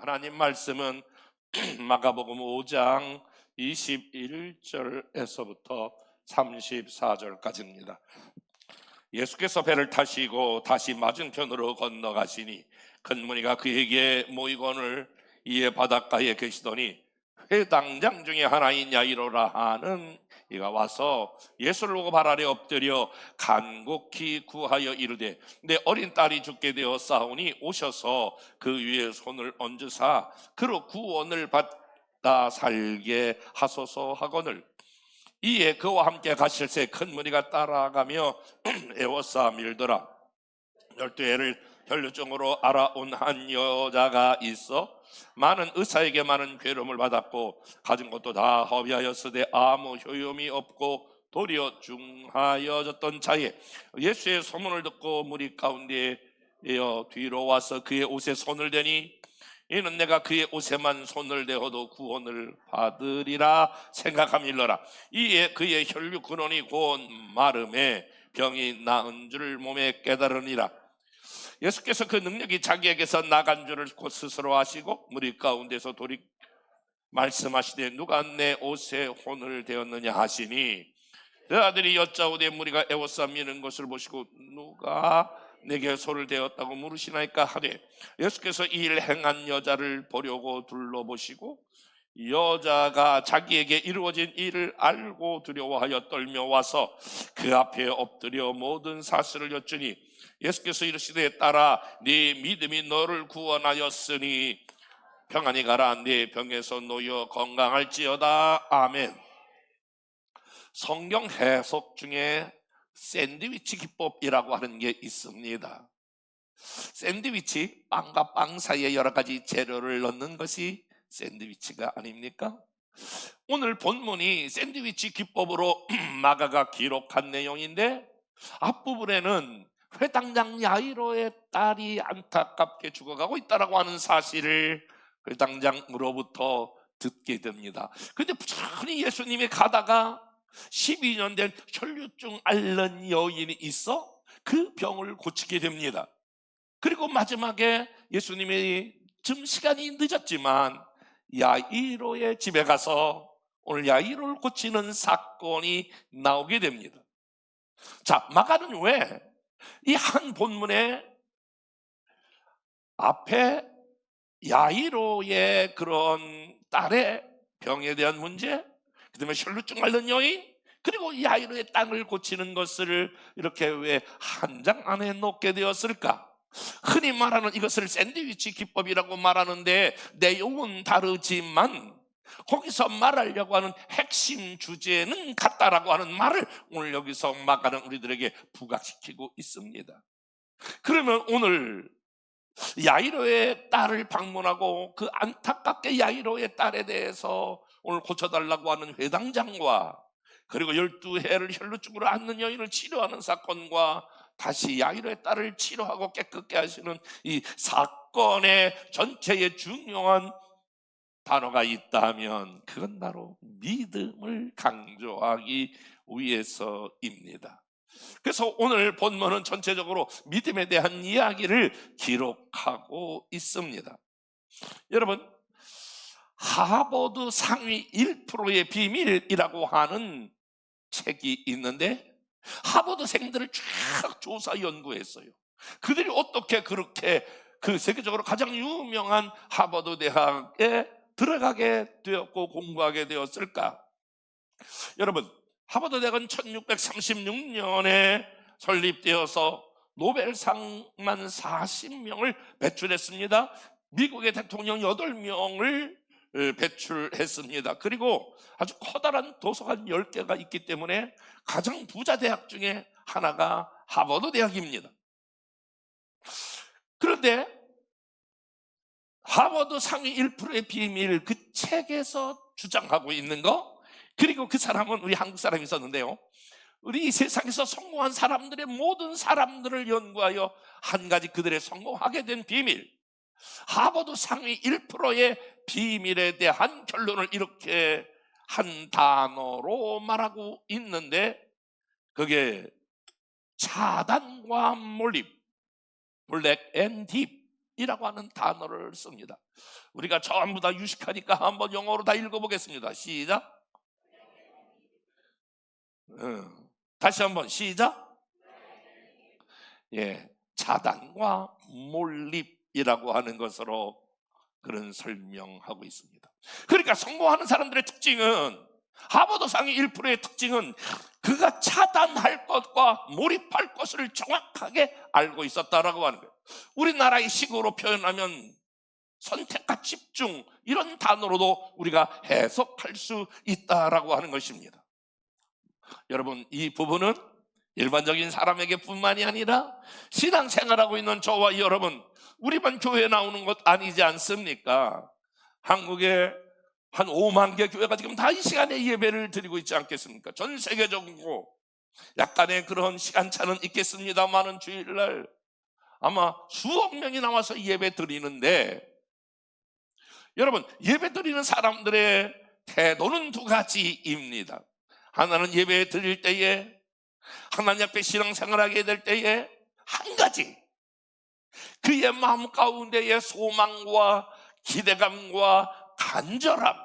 하나님 말씀은 마가복음 5장 21절에서부터 34절까지입니다. 예수께서 배를 타시고 다시 맞은편으로 건너가시니 큰 무리가 그에게 모이거늘 이에 바닷가에 계시더니 회당장 중에 하나인 야이로라 하는 이가 와서 예수를 보고 발 아래 엎드려 간곡히 구하여 이르되 내 어린 딸이 죽게 되어 싸우니 오셔서 그 위에 손을 얹으사 그로 구원을 받아 살게 하소서 하거늘 이에 그와 함께 가실새 큰 무리가 따라가며 애워싸 밀더라. 12해를 혈루증으로 알아온 한 여자가 있어 많은 의사에게 많은 괴로움을 받았고 가진 것도 다 허비하였으되 아무 효용이 없고 도리어 중하여졌던 자에 예수의 소문을 듣고 무리 가운데 뒤로 와서 그의 옷에 손을 대니 이는 내가 그의 옷에만 손을 대어도 구원을 받으리라 생각함일러라. 이에 그의 혈류 근원이 곧 마름에 병이 나은 줄 몸에 깨달으니라. 예수께서 그 능력이 자기에게서 나간 줄을 곧 스스로 아시고 무리 가운데서 돌이 말씀하시되 누가 내 옷에 혼을 대었느냐 하시니 그 아들이 여짜오되 무리가 애워싸 미는 것을 보시고 누가 내게 손을 대었다고 물으시나이까 하되 예수께서 이 일 행한 여자를 보려고 둘러보시고 여자가 자기에게 이루어진 일을 알고 두려워하여 떨며 와서 그 앞에 엎드려 모든 사실을 여쭈니 예수께서 이르시되 딸아 네 믿음이 너를 구원하였으니 평안히 가라 네 병에서 놓여 건강할지어다. 아멘. 성경 해석 중에 샌드위치 기법이라고 하는 게 있습니다. 샌드위치, 빵과 빵 사이에 여러 가지 재료를 넣는 것이 샌드위치가 아닙니까? 오늘 본문이 샌드위치 기법으로 마가가 기록한 내용인데 앞부분에는 회당장 야이로의 딸이 안타깝게 죽어가고 있다고 하는 사실을 회당장으로부터 듣게 됩니다. 그런데 부지런히 예수님이 가다가 12년 된 혈류증 앓는 여인이 있어 그 병을 고치게 됩니다. 그리고 마지막에 예수님이 좀 시간이 늦었지만 야이로의 집에 가서 오늘 야이로를 고치는 사건이 나오게 됩니다. 자, 마가는 왜 이 한 본문에 앞에 야이로의 그런 딸의 병에 대한 문제, 그 다음에 혈루증 앓는 여인, 그리고 야이로의 땅을 고치는 것을 이렇게 왜 한 장 안에 놓게 되었을까? 흔히 말하는 이것을 샌드위치 기법이라고 말하는데 내용은 다르지만 거기서 말하려고 하는 핵심 주제는 같다라고 하는 말을 오늘 여기서 마가는 우리들에게 부각시키고 있습니다. 그러면 오늘 야이로의 딸을 방문하고 그 안타깝게 야이로의 딸에 대해서 오늘 고쳐달라고 하는 회당장과 그리고 12해를 혈루증으로 앓는 여인을 치료하는 사건과 다시 야이로의 딸을 치료하고 깨끗게 하시는 이 사건의 전체에 중요한 단어가 있다면 그건 바로 믿음을 강조하기 위해서입니다. 그래서 오늘 본문은 전체적으로 믿음에 대한 이야기를 기록하고 있습니다. 여러분, 하버드 상위 1%의 비밀이라고 하는 책이 있는데 하버드생들을 쫙 조사 연구했어요. 그들이 어떻게 그렇게 그 세계적으로 가장 유명한 하버드 대학에 들어가게 되었고 공부하게 되었을까? 여러분, 하버드 대학은 1636년에 설립되어서 노벨상만 40명을 배출했습니다. 미국의 대통령 8명을 배출했습니다. 그리고 아주 커다란 도서관 10개가 있기 때문에 가장 부자 대학 중에 하나가 하버드 대학입니다. 그런데 하버드 상위 1%의 비밀, 그 책에서 주장하고 있는 거, 그리고 그 사람은 우리 한국 사람이 있었는데요, 우리 이 세상에서 성공한 사람들의 모든 사람들을 연구하여 한 가지 그들의 성공하게 된 비밀, 하버드 상위 1%의 비밀에 대한 결론을 이렇게 한 단어로 말하고 있는데 그게 차단과 몰입, 블랙 앤 딥, 몰입이라고 하는 단어를 씁니다. 우리가 전부 다 유식하니까 한번 영어로 다 읽어보겠습니다. 시작. 다시 한번 시작. 예, 차단과 몰입이라고 하는 것으로 그런 설명하고 있습니다. 그러니까 성공하는 사람들의 특징은, 하버드상의 1%의 특징은 그가 차단할 것과 몰입할 것을 정확하게 알고 있었다라고 하는 거예요. 우리나라의 식으로 표현하면 선택과 집중, 이런 단어로도 우리가 해석할 수 있다라고 하는 것입니다. 여러분, 이 부분은 일반적인 사람에게 뿐만이 아니라 신앙생활하고 있는 저와 여러분, 우리만 교회에 나오는 것 아니지 않습니까? 한국에 한 5만 개 교회가 지금 다 이 시간에 예배를 드리고 있지 않겠습니까? 전 세계적으로 약간의 그런 시간차는 있겠습니다만은 주일날 아마 수억 명이 나와서 예배 드리는데, 여러분, 예배 드리는 사람들의 태도는 두 가지입니다. 하나는 예배 드릴 때에, 하나님 앞에 신앙생활하게 될 때에 한 가지, 그의 마음 가운데의 소망과 기대감과 간절함,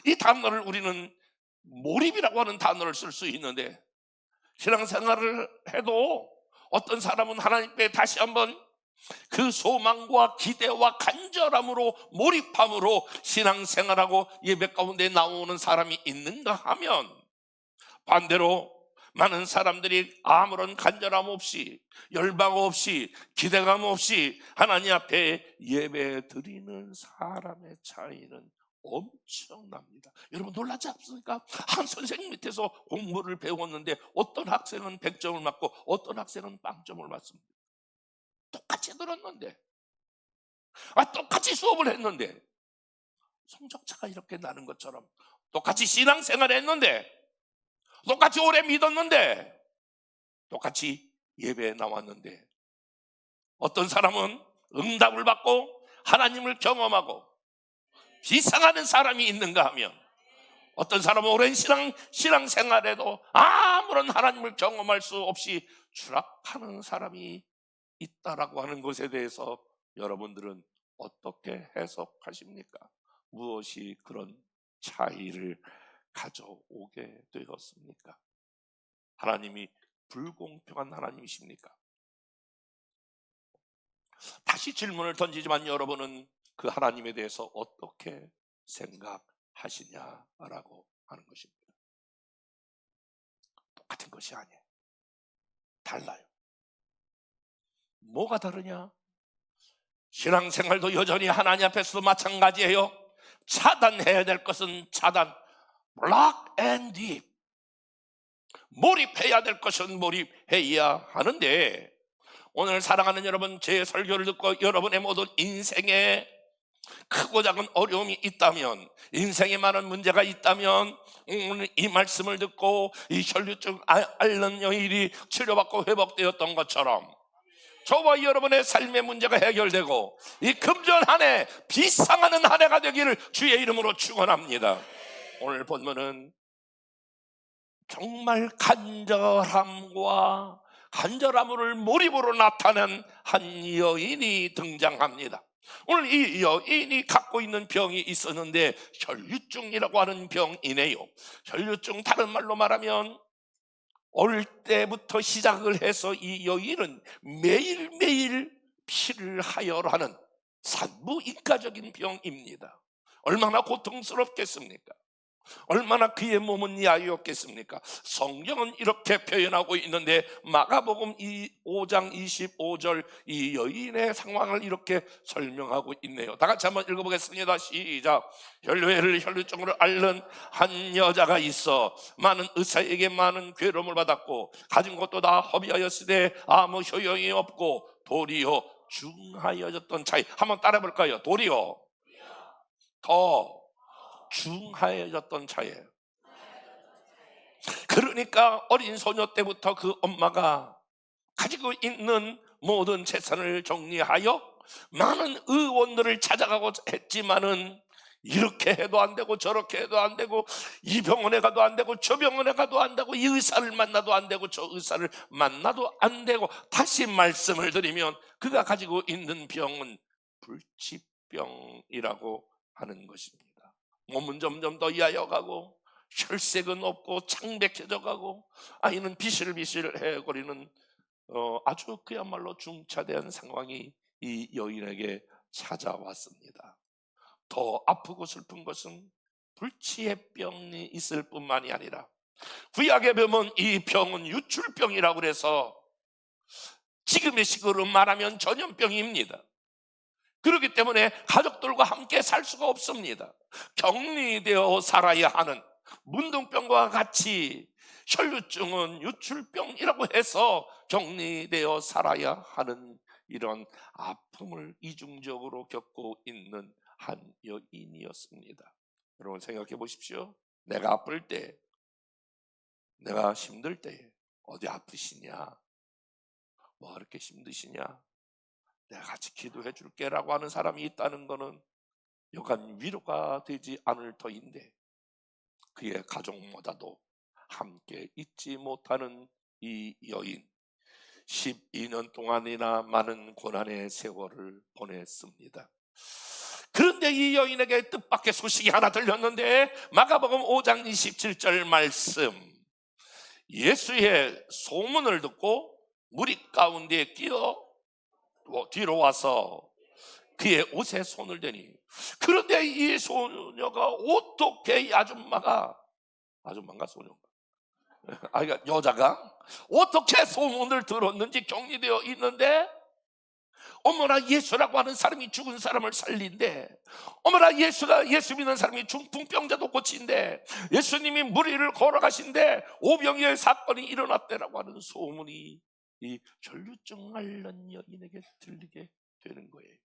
이 단어를 우리는 몰입이라고 하는 단어를 쓸 수 있는데, 신앙생활을 해도 어떤 사람은 하나님께 다시 한번 그 소망과 기대와 간절함으로 몰입함으로 신앙생활하고 예배 가운데 나오는 사람이 있는가 하면, 반대로 많은 사람들이 아무런 간절함 없이, 열망 없이, 기대감 없이 하나님 앞에 예배 드리는 사람의 차이는 엄청납니다. 여러분, 놀라지 않습니까? 한 선생님 밑에서 공부를 배웠는데 어떤 학생은 100점을 맞고 어떤 학생은 0점을 맞습니다. 똑같이 들었는데, 똑같이 수업을 했는데 성적차가 이렇게 나는 것처럼, 똑같이 신앙생활을 했는데, 똑같이 오래 믿었는데, 똑같이 예배에 나왔는데, 어떤 사람은 응답을 받고 하나님을 경험하고 비상하는 사람이 있는가 하면, 어떤 사람은 오랜 신앙생활에도 아무런 하나님을 경험할 수 없이 추락하는 사람이 있다라고 하는 것에 대해서 여러분들은 어떻게 해석하십니까? 무엇이 그런 차이를 가져오게 되었습니까? 하나님이 불공평한 하나님이십니까? 다시 질문을 던지지만 여러분은 그 하나님에 대해서 어떻게 생각하시냐라고 하는 것입니다. 똑같은 것이 아니에요. 달라요. 뭐가 다르냐? 신앙생활도 여전히 하나님 앞에서도 마찬가지예요. 차단해야 될 것은 차단, block and deep. 몰입해야 될 것은 몰입해야 하는데, 오늘 사랑하는 여러분, 제 설교를 듣고 여러분의 모든 인생에 크고 작은 어려움이 있다면, 인생에 많은 문제가 있다면, 오늘 이 말씀을 듣고 이 혈류증 앓는 여인이 치료받고 회복되었던 것처럼 저와 여러분의 삶의 문제가 해결되고 이 금전 한 해 비상하는 한 해가 되기를 주의 이름으로 축원합니다. 오늘 본문은 정말 간절함을 몰입으로 나타낸 한 여인이 등장합니다. 오늘 이 여인이 갖고 있는 병이 있었는데 혈류증이라고 하는 병이네요. 혈류증, 다른 말로 말하면 어릴 때부터 시작을 해서 이 여인은 매일매일 피를 하혈하는 산부인과적인 병입니다. 얼마나 고통스럽겠습니까? 얼마나 그의 몸은 야유었겠습니까? 성경은 이렇게 표현하고 있는데, 마가복음 5장 25절 이 여인의 상황을 이렇게 설명하고 있네요. 다 같이 한번 읽어보겠습니다. 시작. 혈류증으로 앓는 한 여자가 있어 많은 의사에게 많은 괴로움을 받았고 가진 것도 다 허비하였으되 아무 효용이 없고 도리어 중하여졌던 차이. 한번 따라 볼까요? 도리어 더 중하여졌던 차이에요. 그러니까 어린 소녀 때부터 그 엄마가 가지고 있는 모든 재산을 정리하여 많은 의원들을 찾아가고 했지만은 이렇게 해도 안 되고 저렇게 해도 안 되고 이 병원에 가도 안 되고 저 병원에 가도 안 되고 이 의사를 만나도 안 되고 저 의사를 만나도 안 되고, 다시 말씀을 드리면 그가 가지고 있는 병은 불치병이라고 하는 것입니다. 몸은 점점 더 야여가고 혈색은 없고 창백해져 가고 아이는 비실비실해거리는 아주 그야말로 중차대한 상황이 이 여인에게 찾아왔습니다. 더 아프고 슬픈 것은 불치의 병이 있을 뿐만이 아니라 구약에 보면 이 병은 유출병이라고 그래서 지금의 식으로 말하면 전염병입니다. 그렇기 때문에 가족들과 함께 살 수가 없습니다. 격리되어 살아야 하는, 문둥병과 같이 혈류증은 유출병이라고 해서 격리되어 살아야 하는 이런 아픔을 이중적으로 겪고 있는 한 여인이었습니다. 여러분 생각해 보십시오. 내가 아플 때, 내가 힘들 때 어디 아프시냐, 뭐 그렇게 힘드시냐, 내가 같이 기도해 줄게 라고 하는 사람이 있다는 것은 여간 위로가 되지 않을 터인데, 그의 가족보다도 함께 있지 못하는 이 여인, 12년 동안이나 많은 고난의 세월을 보냈습니다. 그런데 이 여인에게 뜻밖의 소식이 하나 들렸는데, 마가복음 5장 27절 말씀, 예수의 소문을 듣고 무리 가운데 끼어 뒤로 와서 그의 옷에 손을 대니, 그런데 이 소녀가 어떻게 이 아줌마가 소녀가 그러니까 여자가 어떻게 소문을 들었는지 격리되어 있는데, 어머나 예수라고 하는 사람이 죽은 사람을 살린대, 어머나 예수 믿는 사람이 중풍병자도 고친대, 예수님이 무리를 걸어가신데 오병이의 사건이 일어났대라고 하는 소문이 이 혈류증 앓는 여인에게 들리게 되는 거예요.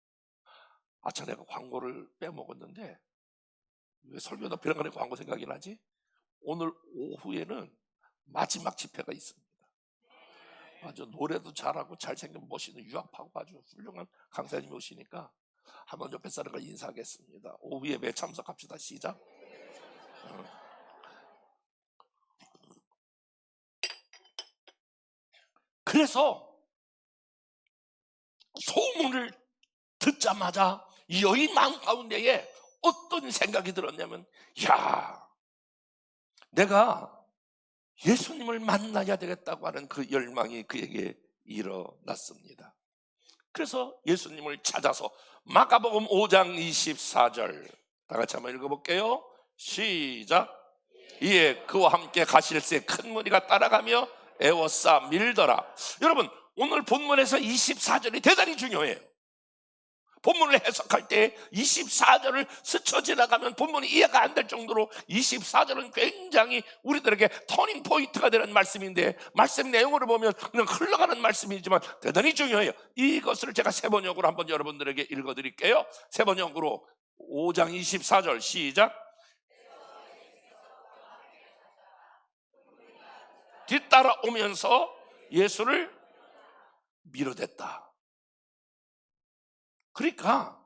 아차, 내가 광고를 빼먹었는데 왜 설교다 비랑간에 광고 생각이 나지? 오늘 오후에는 마지막 집회가 있습니다. 아주 노래도 잘하고 잘생긴 멋있는 유학파고 아주 훌륭한 강사님이 오시니까 한번 옆에 사람과 인사하겠습니다. 오후 예배에 참석합시다. 시작. 그래서 소문을 듣자마자 여인 마음 가운데에 어떤 생각이 들었냐면, 야, 내가 예수님을 만나야 되겠다고 하는 그 열망이 그에게 일어났습니다. 그래서 예수님을 찾아서 마가복음 5장 24절 다 같이 한번 읽어볼게요. 시작. 이에 그와 함께 가실새 큰 무리가 따라가며 애워싸 밀더라. 여러분, 오늘 본문에서 24절이 대단히 중요해요. 본문을 해석할 때 24절을 스쳐 지나가면 본문이 이해가 안 될 정도로 24절은 굉장히 우리들에게 터닝 포인트가 되는 말씀인데, 말씀 내용으로 보면 그냥 흘러가는 말씀이지만 대단히 중요해요. 이것을 제가 세번역으로 한번 여러분들에게 읽어드릴게요. 세번역으로 5장 24절 시작. 뒤따라오면서 예수를 밀어댔다. 그러니까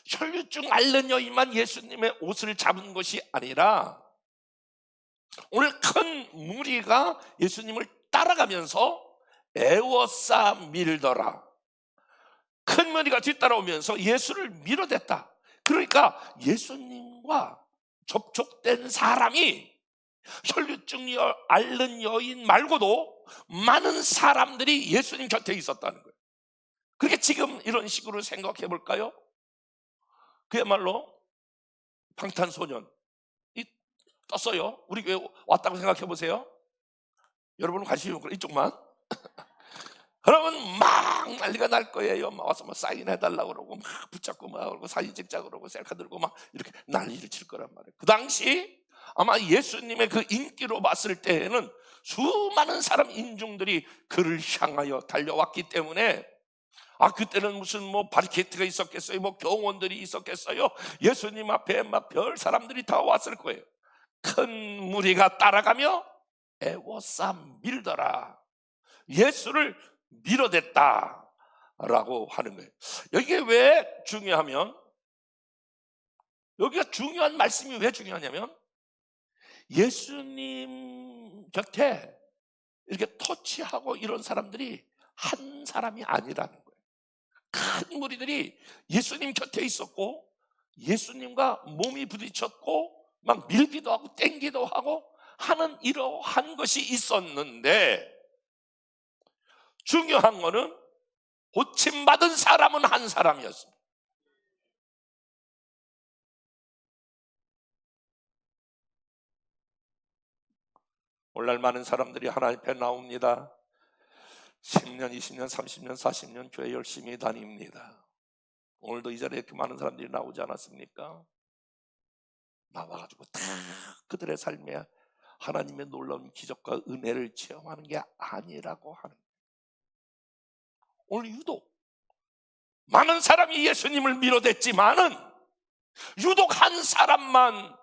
혈류증 앓는 여인만 예수님의 옷을 잡은 것이 아니라 오늘 큰 무리가 예수님을 따라가면서 애워싸 밀더라. 큰 무리가 뒤따라오면서 예수를 밀어댔다. 그러니까 예수님과 접촉된 사람이 혈류증 앓는 여인 말고도 많은 사람들이 예수님 곁에 있었다는 거예요. 그렇게 지금 이런 식으로 생각해 볼까요? 그야말로 방탄소년이 떴어요. 우리 교회 왔다고 생각해 보세요. 여러분은 관심이 없고 이쪽만. 그러면 막 난리가 날 거예요. 막 와서 막 사인해 달라고 그러고 막 붙잡고 막 그러고 사진 찍자고 그러고 셀카 들고 막 이렇게 난리를 칠 거란 말이에요. 그 당시 아마 예수님의 그 인기로 봤을 때에는 수많은 사람 인중들이 그를 향하여 달려왔기 때문에, 그때는 무슨 뭐 바리케이트가 있었겠어요? 뭐 경호원들이 있었겠어요? 예수님 앞에 막 별 사람들이 다 왔을 거예요. 큰 무리가 따라가며 애워싸 밀더라. 예수를 밀어댔다 라고 하는 거예요. 이게 왜 중요하면 여기가 중요한 말씀이 왜 중요하냐면 예수님 곁에 이렇게 터치하고 이런 사람들이 한 사람이 아니라는 거예요. 큰 무리들이 예수님 곁에 있었고 예수님과 몸이 부딪혔고 막 밀기도 하고 땡기도 하고 하는 이러한 것이 있었는데, 중요한 거는 고침받은 사람은 한 사람이었습니다. 오늘날 많은 사람들이 하나님 앞에 나옵니다. 10년, 20년, 30년, 40년 교회 열심히 다닙니다. 오늘도 이 자리에 이렇게 많은 사람들이 나오지 않았습니까? 나와가지고 다 그들의 삶에 하나님의 놀라운 기적과 은혜를 체험하는 게 아니라고 하는 거예요. 오늘 유독 많은 사람이 예수님을 밀어댔지만은 유독 한 사람만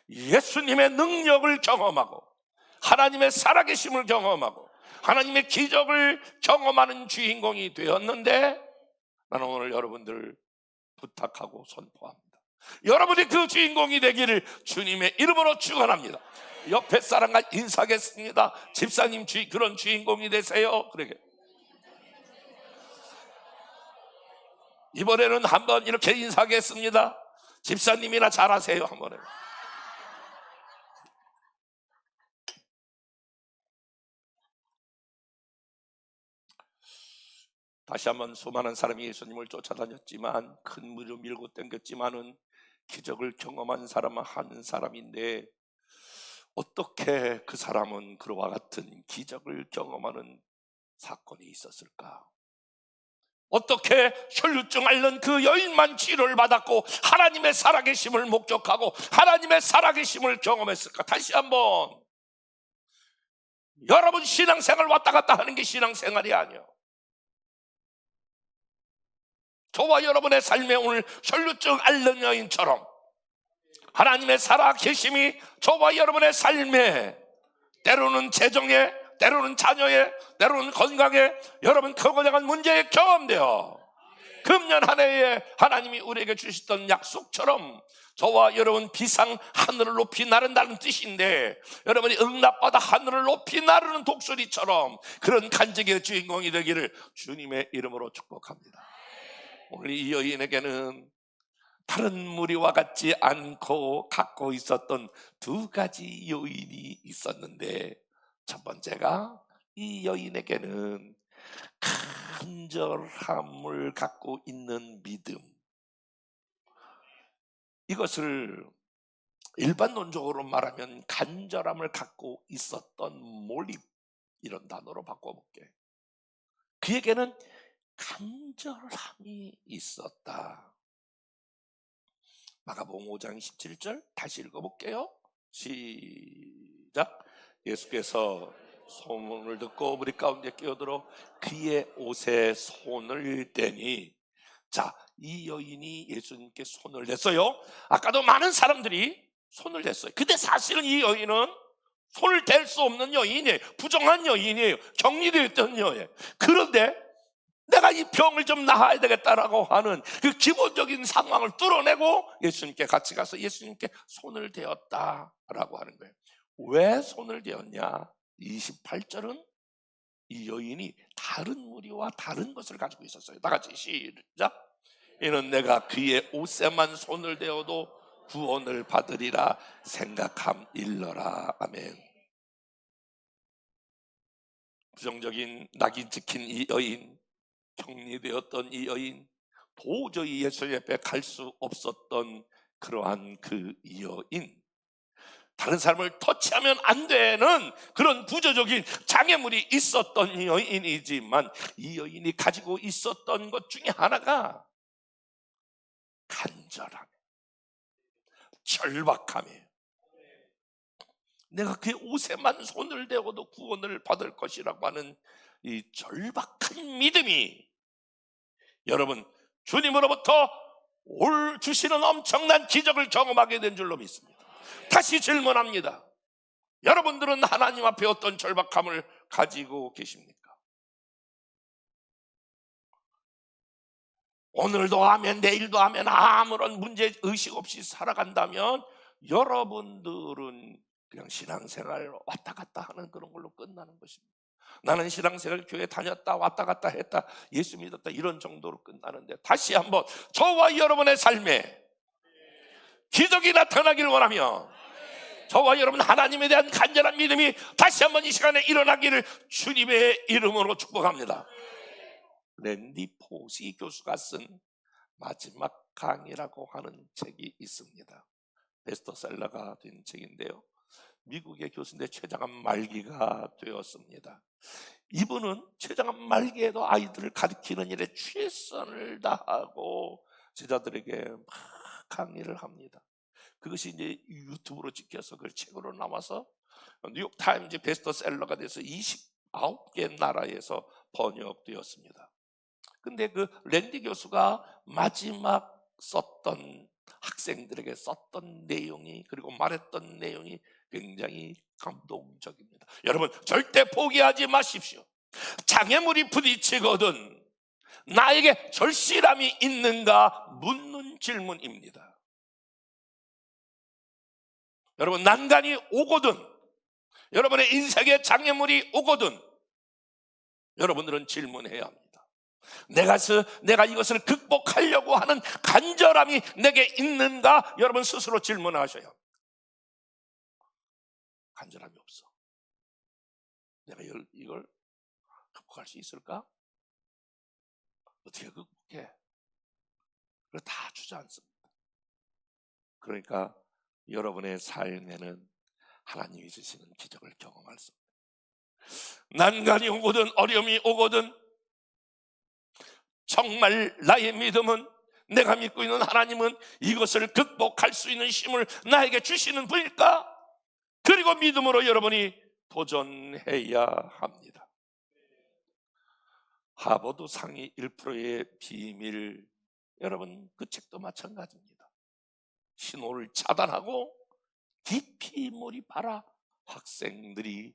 예수님의 능력을 경험하고 하나님의 살아계심을 경험하고 하나님의 기적을 경험하는 주인공이 되었는데, 나는 오늘 여러분들 부탁하고 선포합니다. 여러분이 그 주인공이 되기를 주님의 이름으로 축원합니다. 옆에 사람과 인사하겠습니다. 집사님 그런 주인공이 되세요. 그러게. 이번에는 한번 이렇게 인사하겠습니다. 집사님이나 잘하세요. 한번 해요. 다시 한번 수많은 사람이 예수님을 쫓아다녔지만 큰 무리로 밀고 당겼지만은 기적을 경험한 사람은 한 사람인데, 어떻게 그 사람은 그와 같은 기적을 경험하는 사건이 있었을까? 어떻게 혈루증 앓는 그 여인만 치료를 받았고 하나님의 살아계심을 목격하고 하나님의 살아계심을 경험했을까? 다시 한번, 여러분 신앙생활 왔다 갔다 하는 게 신앙생활이 아니에요. 저와 여러분의 삶에 오늘 혈루증 앓는 여인처럼 하나님의 살아계심이 저와 여러분의 삶에, 때로는 재정에, 때로는 자녀에, 때로는 건강에, 여러분 그거다간 문제에 경험되어 금년 한 해에 하나님이 우리에게 주셨던 약속처럼 저와 여러분 비상 하늘을 높이 나른다는 뜻인데, 여러분이 응답받아 하늘을 높이 나르는 독수리처럼 그런 간증의 주인공이 되기를 주님의 이름으로 축복합니다. 오늘 이 여인에게는 다른 무리와 같지 않고 갖고 있었던 두 가지 요인이 있었는데, 첫 번째가 이 여인에게는 간절함을 갖고 있는 믿음. 이것을 일반론적으로 말하면 간절함을 갖고 있었던 몰입, 이런 단어로 바꿔볼게. 그에게는 간절함이 있었다. 마가복음 5장 17절 다시 읽어볼게요. 시작. 예수께서 소문을 듣고 무리 가운데 끼어들어 그의 옷에 손을 대니, 자, 이 여인이 예수님께 손을 댔어요. 아까도 많은 사람들이 손을 댔어요. 근데 사실은 이 여인은 손을 댈 수 없는 여인이에요. 부정한 여인이에요. 격리되어 있던 여인. 그런데 내가 이 병을 좀 나아야 되겠다라고 하는 그 기본적인 상황을 뚫어내고 예수님께 같이 가서 예수님께 손을 대었다라고 하는 거예요. 왜 손을 대었냐? 28절은 이 여인이 다른 무리와 다른 것을 가지고 있었어요. 다 같이 시작. 이는 내가 그의 옷에만 손을 대어도 구원을 받으리라 생각함일러라. 아멘. 부정적인 낙인 찍힌 이 여인, 격리되었던 이 여인, 도저히 예수님 앞에 갈 수 없었던 그러한 그 여인, 다른 사람을 터치하면 안 되는 그런 구조적인 장애물이 있었던 여인이지만, 이 여인이 가지고 있었던 것 중에 하나가 간절함, 절박함이에요. 내가 그의 옷에만 손을 대고도 구원을 받을 것이라고 하는 이 절박한 믿음이 여러분 주님으로부터 올 주시는 엄청난 기적을 경험하게 된 줄로 믿습니다. 다시 질문합니다. 여러분들은 하나님 앞에 어떤 절박함을 가지고 계십니까? 오늘도 하면 내일도 하면 아무런 문제 의식 없이 살아간다면 여러분들은 그냥 신앙생활 왔다 갔다 하는 그런 걸로 끝나는 것입니다. 나는 신앙생활 교회 다녔다 왔다 갔다 했다 예수 믿었다 이런 정도로 끝나는데, 다시 한번 저와 여러분의 삶에 기적이 나타나기를 원하며 저와 여러분 하나님에 대한 간절한 믿음이 다시 한번 이 시간에 일어나기를 주님의 이름으로 축복합니다. 랜디 포시 교수가 쓴 마지막 강이라고 하는 책이 있습니다. 베스트셀러가 된 책인데요, 미국의 교수인데 최장암 말기가 되었습니다. 이분은 최장암 말기에도 아이들을 가르치는 일에 최선을 다하고 제자들에게 막 강의를 합니다. 그것이 이제 유튜브로 찍혀서 그 책으로 나와서 뉴욕타임즈 베스트셀러가 돼서 29개 나라에서 번역되었습니다. 근데 그 랜디 교수가 마지막 썼던, 학생들에게 썼던 내용이, 그리고 말했던 내용이 굉장히 감동적입니다. 여러분 절대 포기하지 마십시오. 장애물이 부딪히거든 나에게 절실함이 있는가 묻는 질문입니다. 여러분 난간이 오거든, 여러분의 인생에 장애물이 오거든 여러분들은 질문해야 합니다. 내가 이것을 극복하려고 하는 간절함이 내게 있는가 여러분 스스로 질문하셔야 합니다. 간절함이 없어. 내가 이걸 극복할 수 있을까? 어떻게 극복해? 그걸 다 주저앉습니다. 그러니까 여러분의 삶에는 하나님이 주시는 기적을 경험할 수 없습니다. 난간이 오거든 어려움이 오거든 정말 나의 믿음은, 내가 믿고 있는 하나님은 이것을 극복할 수 있는 힘을 나에게 주시는 분일까? 그리고 믿음으로 여러분이 도전해야 합니다. 하버드 상위 1%의 비밀, 여러분 그 책도 마찬가지입니다. 신호를 차단하고 깊이 몰입하라, 학생들이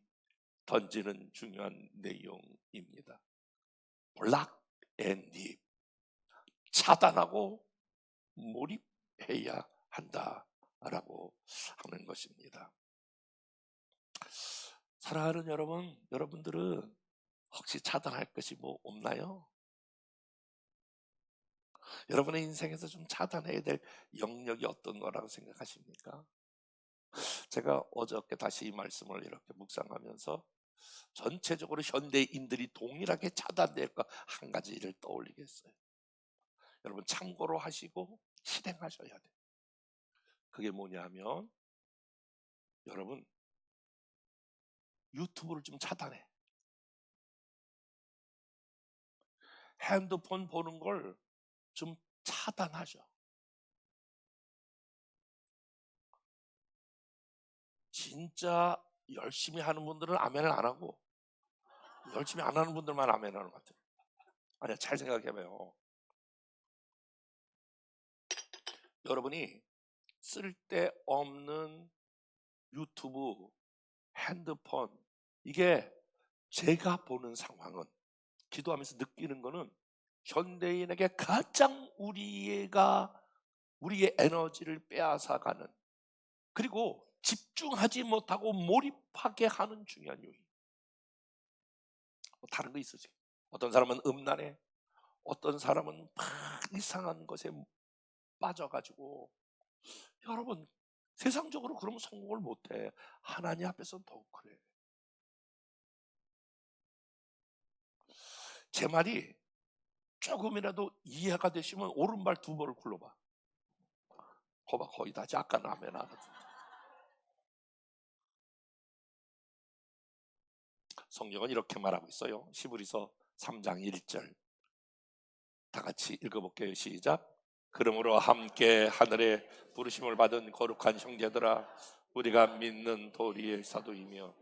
던지는 중요한 내용입니다. 블락 앤 딥, 차단하고 몰입해야 한다라고 하는 것입니다. 사랑하는 여러분, 여러분들은 혹시 차단할 것이 뭐 없나요? 여러분의 인생에서 좀 차단해야 될 영역이 어떤 거라고 생각하십니까? 제가 어저께 다시 이 말씀을 이렇게 묵상하면서 전체적으로 현대인들이 동일하게 차단될 것 한 가지를 떠올리게 했어요. 여러분 참고로 하시고 실행하셔야 돼요. 그게 뭐냐면 여러분 유튜브를 좀 차단해. 핸드폰 보는 걸 좀 차단하죠. 진짜 열심히 하는 분들은 아멘을 안 하고 열심히 안 하는 분들만 아멘을 하는 것 같아요. 아니야, 잘 생각해봐요. 여러분이 쓸데없는 유튜브, 핸드폰, 이게 제가 보는 상황은, 기도하면서 느끼는 거는 현대인에게 가장 우리의 에너지를 빼앗아가는, 그리고 집중하지 못하고 몰입하게 하는 중요한 요인. 다른 거 있으세요? 어떤 사람은 음란해, 어떤 사람은 막 이상한 것에 빠져가지고, 여러분 세상적으로 그러면 성공을 못해. 하나님 앞에서는 더욱 그래. 제 말이 조금이라도 이해가 되시면 오른발 2번을 굴러봐. 거의 다 약간 아멘 하거든. 성경은 이렇게 말하고 있어요. 히브리서 3장 1절 다 같이 읽어볼게요. 시작. 그러므로 함께 하늘에 부르심을 받은 거룩한 형제들아, 우리가 믿는 도리의 사도이며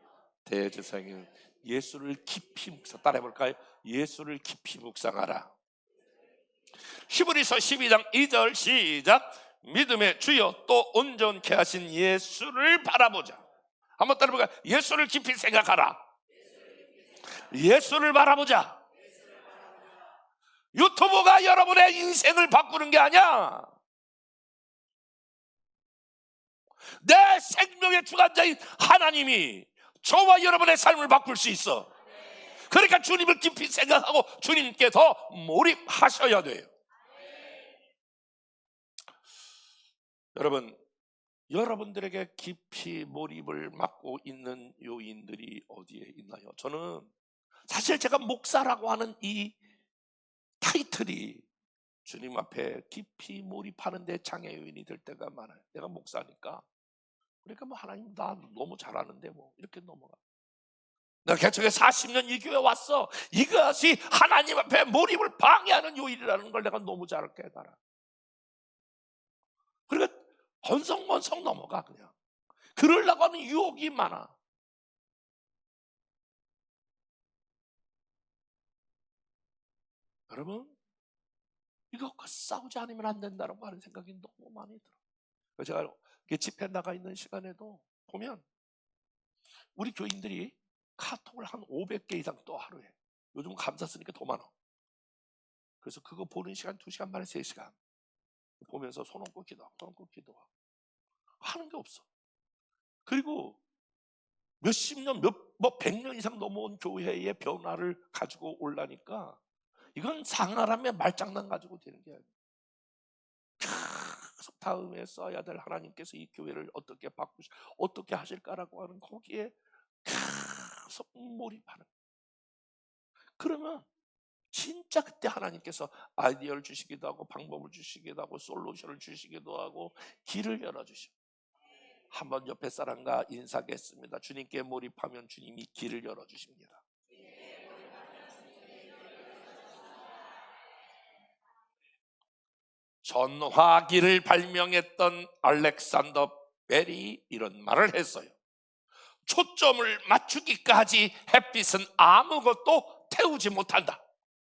대제사장인 예수를 깊이 묵상, 따라해볼까요? 예수를 깊이 묵상하라. 히브리서 12장 2절 시작. 믿음의 주여 또 온전케 하신 예수를 바라보자. 한번 따라해볼까요? 예수를 깊이 생각하라. 예수를 바라보자. 유튜브가 여러분의 인생을 바꾸는 게 아니야. 내 생명의 주관자인 하나님이 저와 여러분의 삶을 바꿀 수 있어. 그러니까 주님을 깊이 생각하고 주님께 더 몰입하셔야 돼요. 여러분, 여러분들에게 깊이 몰입을 맡고 있는 요인들이 어디에 있나요? 저는 사실 제가 목사라고 하는 이 타이틀이 주님 앞에 깊이 몰입하는 데 장애 요인이 될 때가 많아요. 내가 목사니까. 그러니까 뭐 하나님 나 너무 잘하는데 뭐 이렇게 넘어가. 내가 개척에 40년 이 교회 왔어. 이것이 하나님 앞에 몰입을 방해하는 요인이라는 걸 내가 너무 잘 깨달아. 그러니까 건성건성 넘어가 그냥. 그러려고 하는 유혹이 많아. 여러분, 이것과 싸우지 않으면 안 된다고 하는 생각이 너무 많이 들어. 제가 집회 나가 있는 시간에도 보면 우리 교인들이 카톡을 한 500개 이상 또 하루에. 요즘은 감사 쓰니까 더 많아. 그래서 그거 보는 시간 2시간 만에 3시간 보면서 손 얹고 기도하고 손 얹고 기도하고 하는 게 없어. 그리고 몇십 년, 뭐 100년 이상 넘어온 교회의 변화를 가지고 올라니까 이건 사람의 말장난 가지고 되는 게 아니에요. 계속 다음에 써야 될 하나님께서 이 교회를 어떻게 어떻게 하실까라고 하는 거기에 계속 몰입하는. 그러면 진짜 그때 하나님께서 아이디어를 주시기도 하고 방법을 주시기도 하고 솔루션을 주시기도 하고 길을 열어주시고. 한번 옆에 사람과 인사하겠습니다. 주님께 몰입하면 주님이 길을 열어주십니다. 전화기를 발명했던 알렉산더 벨이 이런 말을 했어요. 초점을 맞추기까지 햇빛은 아무것도 태우지 못한다.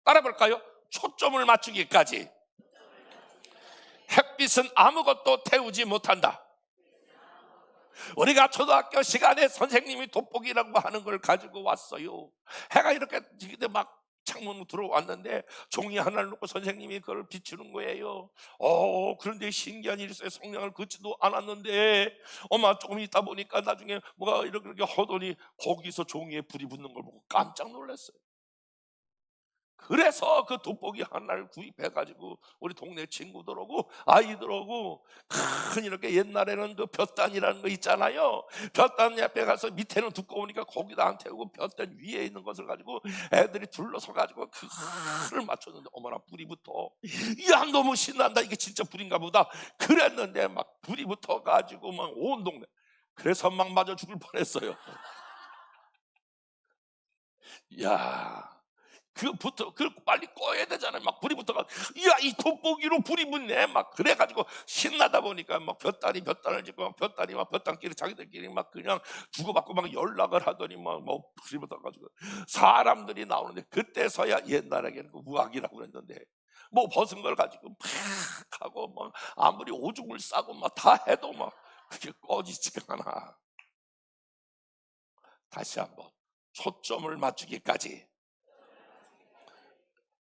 따라 볼까요? 초점을 맞추기까지 햇빛은 아무것도 태우지 못한다. 우리가 초등학교 시간에 선생님이 돋보기라고 하는 걸 가지고 왔어요. 해가 이렇게 막 창문으로 들어왔는데 종이 하나를 놓고 선생님이 그걸 비추는 거예요. 그런데 신기한 일이 있어요. 성냥을 긋지도 않았는데 조금 있다 보니까 나중에 뭐가 이렇게 하더니 거기서 종이에 불이 붙는 걸 보고 깜짝 놀랐어요. 그래서 그 돋보기 하나를 구입해가지고 우리 동네 친구들하고 아이들하고 큰 이렇게 옛날에는 그 볕단이라는 거 있잖아요. 볕단 옆에 가서 밑에는 두꺼우니까 거기다 안 태우고 볕단 위에 있는 것을 가지고 애들이 둘러서 가지고 그를 맞췄는데 어머나 불이 붙어. 야, 너무 신난다. 이게 진짜 불인가 보다. 그랬는데 막 불이 붙어 가지고 막 온 동네. 그래서 막 맞아 죽을 뻔했어요. 야, 그걸 빨리 꺼야 되잖아요. 막 불이 붙어가, 이 돋보기로 불이 붙네. 막 그래가지고 신나다 보니까 막 볕단을 짓고 막 볕단끼리 자기들끼리 막 그냥 주고받고 막 연락을 하더니 막 불이 붙어가지고 사람들이 나오는데 그때서야 옛날에는 그 우악이라고 그랬는데 뭐 벗은 걸 가지고 막 하고 막 아무리 오줌을 싸고 막 다 해도 막 그게 꺼지지가 않아. 다시 한번 초점을 맞추기까지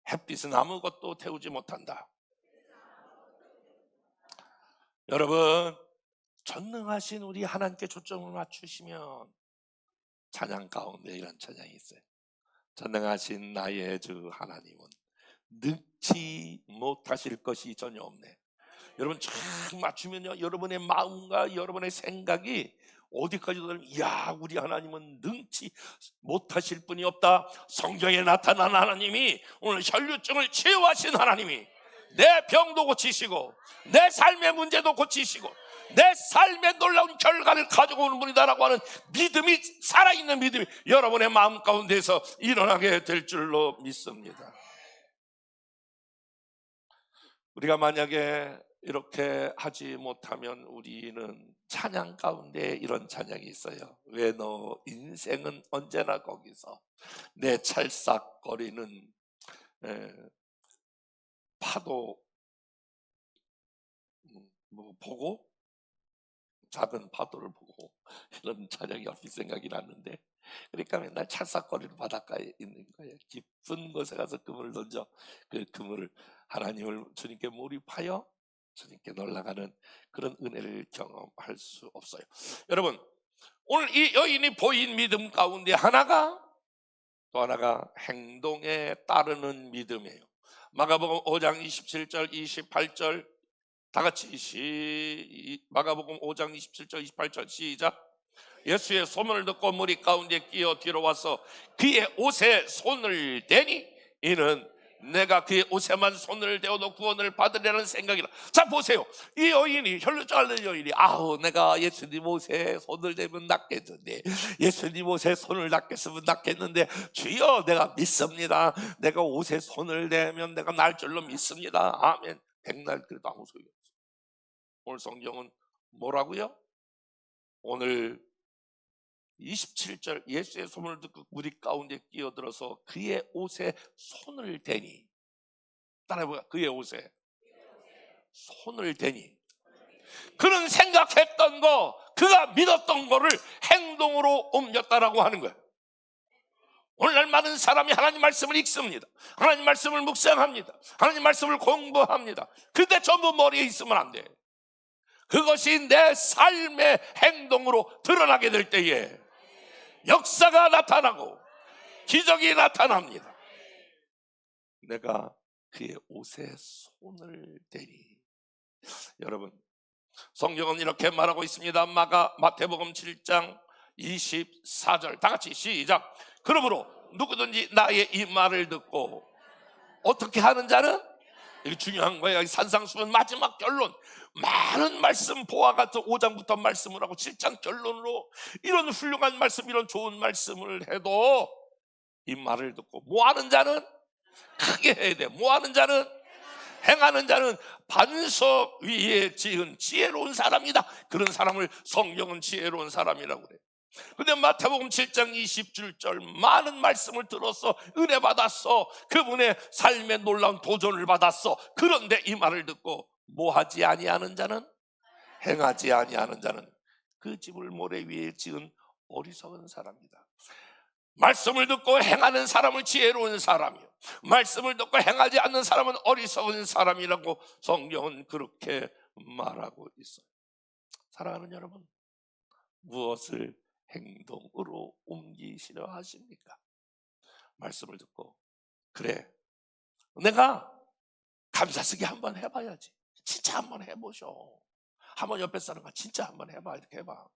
햇빛은 아무것도 태우지 못한다. 여러분, 전능하신 우리 하나님께 초점을 맞추시면 찬양 가운데 이런 찬양이 있어요. 전능하신 나의 주 하나님은 능치 못하실 것이 전혀 없네. 여러분 쫙 맞추면요, 여러분의 마음과 여러분의 생각이 어디까지도 우리 하나님은 능치 못하실 분이 없다. 성경에 나타난 하나님이 오늘 혈류증을 치유하신 하나님이 내 병도 고치시고 내 삶의 문제도 고치시고 내 삶의 놀라운 결과를 가지고 오는 분이다라고 하는 믿음이, 살아있는 믿음이 여러분의 마음 가운데서 일어나게 될 줄로 믿습니다. 우리가 만약에 이렇게 하지 못하면 우리는 찬양 가운데 이런 찬양이 있어요. 왜 너 인생은 언제나 거기서 내 찰싹거리는 파도 보고 작은 파도를 보고 이런 찬양이 얼핏 생각이 났는데, 그러니까 맨날 찰싹거리는 바닷가에 있는 거예요. 깊은 곳에 가서 그물을 던져 그 그물을 하나님을 주님께 몰입하여 주님께 놀라가는 그런 은혜를 경험할 수 없어요. 여러분, 오늘 이 여인이 보인 믿음 가운데 또 하나가 행동에 따르는 믿음이에요. 마가복음 5장 27절 28절 다 같이 마가복음 5장 27절 28절 시작. 예수의 소문을 듣고 무리 가운데 끼어 뒤로 와서 그의 옷에 손을 대니 이는 내가 그의 옷에만 손을 대어도 구원을 받으려는 생각이라. 자 보세요, 이 여인이, 혈루증 앓는 여인이, 내가 예수님 옷에 손을 대면 낫겠는데, 예수님 옷에 손을 닿겠으면 낫겠는데, 주여 내가 믿습니다. 내가 옷에 손을 대면 내가 날 줄로 믿습니다. 아멘. 백날 그래도 아무 소용이 없어요. 오늘 성경은 뭐라고요? 오늘 27절 예수의 소문을 듣고 무리 가운데 끼어들어서 그의 옷에 손을 대니, 따라해보자. 그의 옷에 손을 대니, 그는 생각했던 거, 그가 믿었던 거를 행동으로 옮겼다라고 하는 거예요. 오늘날 많은 사람이 하나님 말씀을 읽습니다. 하나님 말씀을 묵상합니다. 하나님 말씀을 공부합니다. 근데 전부 머리에 있으면 안 돼. 그것이 내 삶의 행동으로 드러나게 될 때에 역사가 나타나고 기적이 나타납니다. 내가 그의 옷에 손을 대니. 여러분, 성경은 이렇게 말하고 있습니다. 마태복음 7장 24절 다 같이 시작. 그러므로 누구든지 나의 이 말을 듣고 어떻게 하는 자는, 이게 중요한 거예요. 산상수훈 마지막 결론, 많은 말씀 보아 같은 5장부터 말씀을 하고 7장 결론으로 이런 훌륭한 말씀, 이런 좋은 말씀을 해도 이 말을 듣고 뭐하는 자는, 크게 해야 돼. 뭐하는 자는, 행하는 자는 반석 위에 지은 지혜로운 사람이다. 그런 사람을 성경은 지혜로운 사람이라고 그래요. 근데 마태복음 7장 27절 많은 말씀을 들었어, 은혜 받았어, 그분의 삶에 놀라운 도전을 받았어. 그런데 이 말을 듣고 뭐하지 아니하는 자는, 행하지 아니하는 자는 그 집을 모래 위에 지은 어리석은 사람이다. 말씀을 듣고 행하는 사람을 지혜로운 사람이요, 말씀을 듣고 행하지 않는 사람은 어리석은 사람이라고 성경은 그렇게 말하고 있어요. 사랑하는 여러분, 무엇을 행동으로 옮기시려 하십니까? 말씀을 듣고, 그래 내가 감사쓰기 한번 해봐야지. 진짜 한번 해보셔. 한번 옆에 사람과 진짜 한번 해봐. 이렇게 해봐.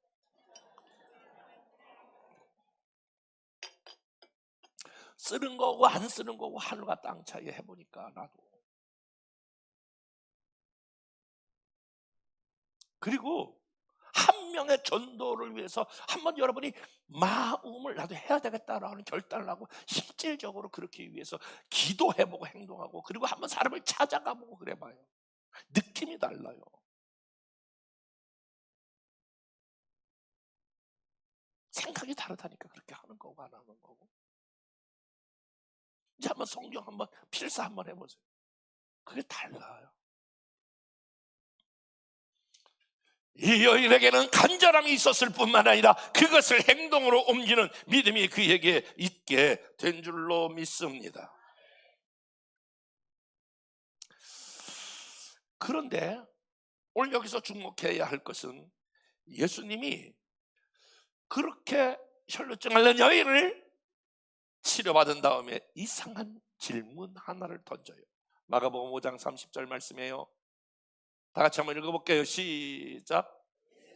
쓰는 거고 안 쓰는 거고 하늘과 땅 차이 해보니까 나도. 그리고 한 명의 전도를 위해서 한번 여러분이 마음을 나도 해야 되겠다라는 결단을 하고 실질적으로 그렇게 위해서 기도해보고 행동하고, 그리고 한번 사람을 찾아가보고 그래봐요. 느낌이 달라요. 생각이 다르다니까. 그렇게 하는 거고 안 하는 거고. 이제 한번 성경 한번 필사 한번 해보세요. 그게 달라요. 이 여인에게는 간절함이 있었을 뿐만 아니라 그것을 행동으로 옮기는 믿음이 그에게 있게 된 줄로 믿습니다. 그런데 오늘 여기서 주목해야 할 것은, 예수님이 그렇게 혈루증 앓는 여인을 치료받은 다음에 이상한 질문 하나를 던져요. 마가복음 5장 30절 말씀이에요. 다 같이 한번 읽어볼게요. 시작.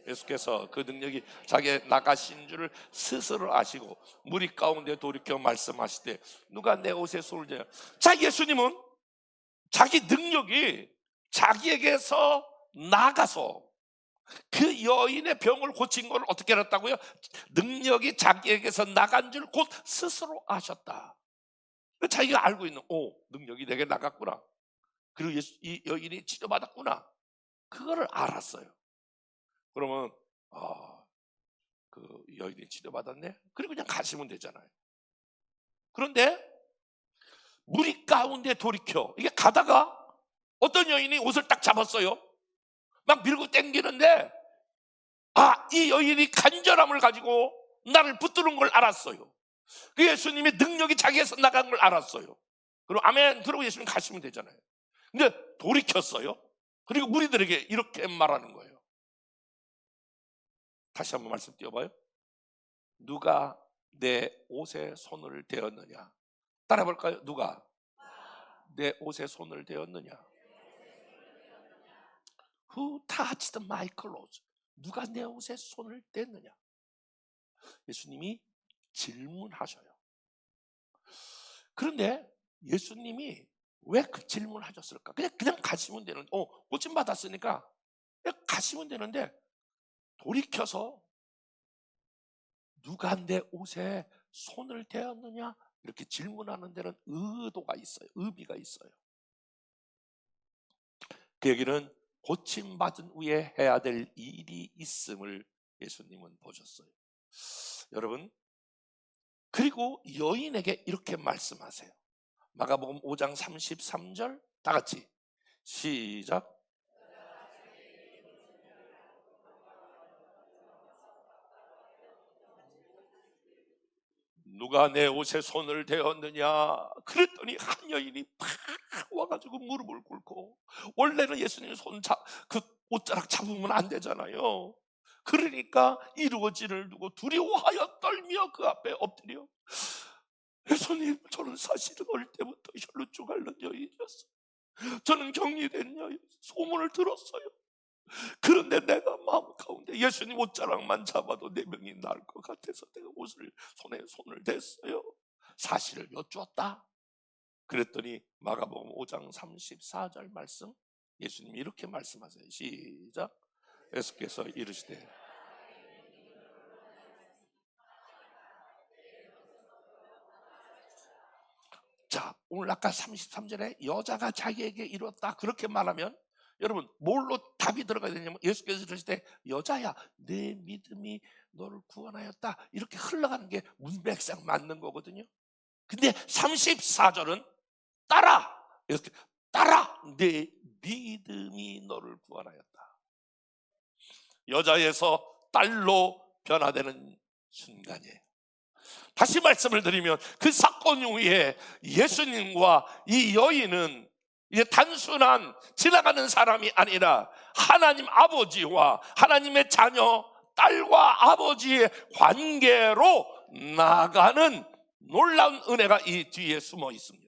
예수께서 그 능력이 자기에 나가신 줄을 스스로 아시고 무리 가운데 돌이켜 말씀하시되 누가 내 옷에 손을 대요. 자, 예수님은 자기 능력이 자기에게서 나가서 그 여인의 병을 고친 걸 어떻게 알았다고요? 능력이 자기에게서 나간 줄 곧 스스로 아셨다. 자기가 알고 있는, 능력이 내게 나갔구나, 그리고 이 여인이 치료받았구나, 그거를 알았어요. 그러면 그 여인이 치료받았네? 그리고 그냥 가시면 되잖아요. 그런데 무리 가운데 돌이켜, 이게 가다가 어떤 여인이 옷을 딱 잡았어요. 막 밀고 당기는데 이 여인이 간절함을 가지고 나를 붙드는 걸 알았어요. 그 예수님의 능력이 자기에서 나간 걸 알았어요. 그리고 아멘, 그러고 예수님 가시면 되잖아요. 근데 돌이켰어요. 그리고 무리들에게 이렇게 말하는 거예요. 다시 한번 말씀 띄워봐요. 누가 내 옷에 손을 대었느냐? 따라 볼까요? 누가 내 옷에 손을 대었느냐? Who touched my clothes? 누가 내 옷에 손을 댔느냐? 예수님이 질문하셔요. 그런데 예수님이 왜 그 질문을 하셨을까? 그냥 가시면 되는데, 고침 받았으니까 그냥 가시면 되는데, 돌이켜서 누가 내 옷에 손을 대었느냐? 이렇게 질문하는 데는 의도가 있어요. 의미가 있어요. 그 얘기는 고침받은 후에 해야 될 일이 있음을 예수님은 보셨어요. 여러분, 그리고 여인에게 이렇게 말씀하세요. 마가복음 5장 33절 다 같이 시작. 누가 내 옷에 손을 대었느냐? 그랬더니 한 여인이 팍 와가지고 무릎을 꿇고, 원래는 예수님 그 옷자락 잡으면 안 되잖아요. 그러니까 이루어지를 두고 두려워하여 떨며 그 앞에 엎드려, 예수님, 저는 사실은 어릴 때부터 혈루증 앓는 여인이었어요. 저는 격리된 여인, 소문을 들었어요. 그런데 내가 마음 가운데 예수님 옷자락만 잡아도 4명이 나을 것 같아서 내가 손에 손을 댔어요. 사실을 여쭈었다. 그랬더니 마가복음 5장 34절 말씀, 예수님이 이렇게 말씀하세요. 시작. 예수께서 이르시되, 자, 오늘 아까 33절에 여자가 자기에게 이뤘다 그렇게 말하면, 여러분 뭘로 답이 들어가야 되냐면, 예수께서 이르시되 여자야, 내 믿음이 너를 구원하였다, 이렇게 흘러가는 게 문맥상 맞는 거거든요. 근데 34절은 따라, 이렇게 따라, 내 믿음이 너를 구원하였다. 여자에서 딸로 변화되는 순간이에요. 다시 말씀을 드리면, 그 사건 후에 예수님과 이 여인은 이제 단순한 지나가는 사람이 아니라 하나님 아버지와 하나님의 자녀, 딸과 아버지의 관계로 나아가는 놀라운 은혜가 이 뒤에 숨어 있습니다.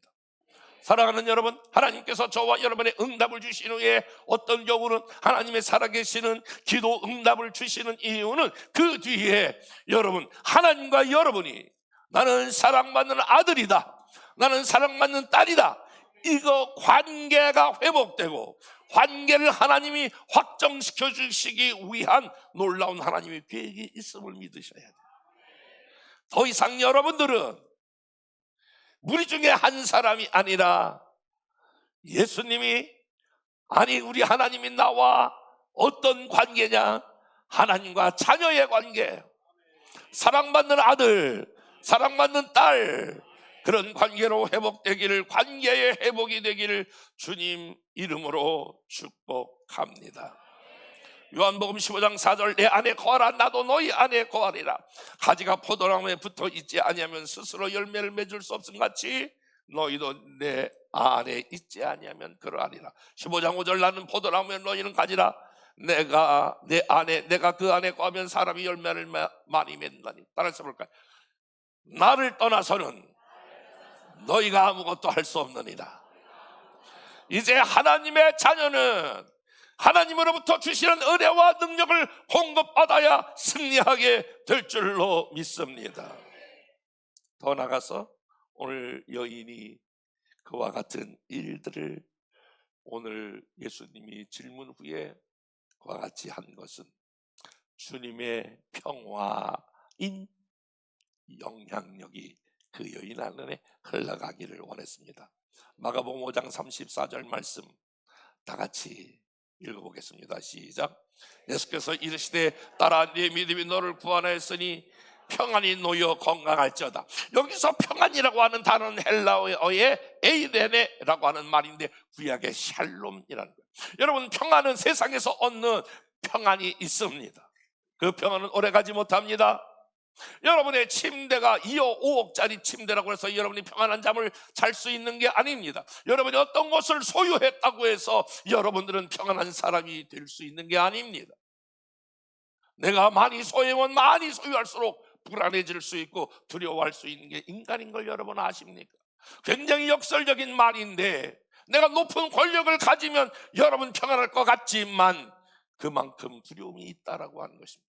사랑하는 여러분, 하나님께서 저와 여러분의 응답을 주신 후에 어떤 경우는 하나님의 살아계시는 기도 응답을 주시는 이유는, 그 뒤에 여러분, 하나님과 여러분이 나는 사랑받는 아들이다, 나는 사랑받는 딸이다, 이거 관계가 회복되고 관계를 하나님이 확정시켜 주시기 위한 놀라운 하나님의 계획이 있음을 믿으셔야 돼요. 더 이상 여러분들은 무리 중에 한 사람이 아니라 예수님이, 아니 우리 하나님이 나와 어떤 관계냐? 하나님과 자녀의 관계, 사랑받는 아들, 사랑받는 딸, 그런 관계로 회복되기를, 관계의 회복이 되기를 주님 이름으로 축복합니다. 요한복음 15장 4절, 내 안에 거하라, 나도 너희 안에 거하리라. 가지가 포도나무에 붙어 있지 아니하면 스스로 열매를 맺을 수 없음 같이 너희도 내 안에 있지 아니하면 그러하리라. 15장 5절, 나는 포도나무에 너희는 가지라. 내가 내 안에, 내가 그 안에 거하면 사람이 열매를 많이 맺나니. 따라서 볼까요? 나를 떠나서는 너희가 아무것도 할 수 없느니라. 이제 하나님의 자녀는 하나님으로부터 주시는 은혜와 능력을 공급받아야 승리하게 될 줄로 믿습니다. 더 나아가서 오늘 여인이 그와 같은 일들을 오늘 예수님이 질문 후에 그와 같이 한 것은 주님의 평화인 영향력이 그 여인 안에 흘러가기를 원했습니다. 마가복음 5장 34절 말씀 다 같이 읽어보겠습니다. 시작. 예수께서 이르시되 딸아, 네 믿음이 너를 구원하였으니 평안이 놓여 건강할지어다. 여기서 평안이라고 하는 단어는 헬라어의 에이데네라고 하는 말인데 구약의 샬롬이라는 거예요. 여러분, 평안은 세상에서 얻는 평안이 있습니다. 그 평안은 오래가지 못합니다. 여러분의 침대가 2억 5억짜리 침대라고 해서 여러분이 평안한 잠을 잘 수 있는 게 아닙니다. 여러분이 어떤 것을 소유했다고 해서 여러분들은 평안한 사람이 될 수 있는 게 아닙니다. 내가 많이 소유하면 많이 소유할수록 불안해질 수 있고 두려워할 수 있는 게 인간인 걸 여러분 아십니까? 굉장히 역설적인 말인데, 내가 높은 권력을 가지면 여러분 평안할 것 같지만 그만큼 두려움이 있다라고 하는 것입니다.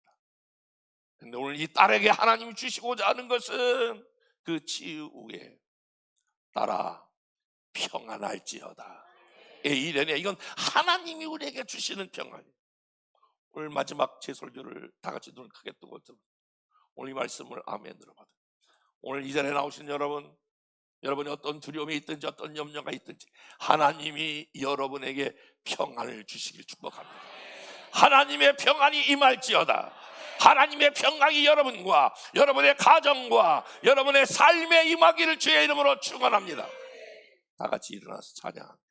근데 오늘 이 딸에게 하나님이 주시고자 하는 것은 그 치유에 따라 평안할지어다. 이래네. 이건 하나님이 우리에게 주시는 평안이에요. 오늘 마지막 제 설교를 다 같이 눈을 크게 뜨고 들어요. 오늘 이 말씀을 아멘으로 받아요. 오늘 이 자리에 나오신 여러분, 여러분이 어떤 두려움이 있든지 어떤 염려가 있든지 하나님이 여러분에게 평안을 주시길 축복합니다. 하나님의 평안이 임할지어다. 하나님의 평강이 여러분과 여러분의 가정과 여러분의 삶에 임하기를 주의 이름으로 축원합니다. 다 같이 일어나서 찬양.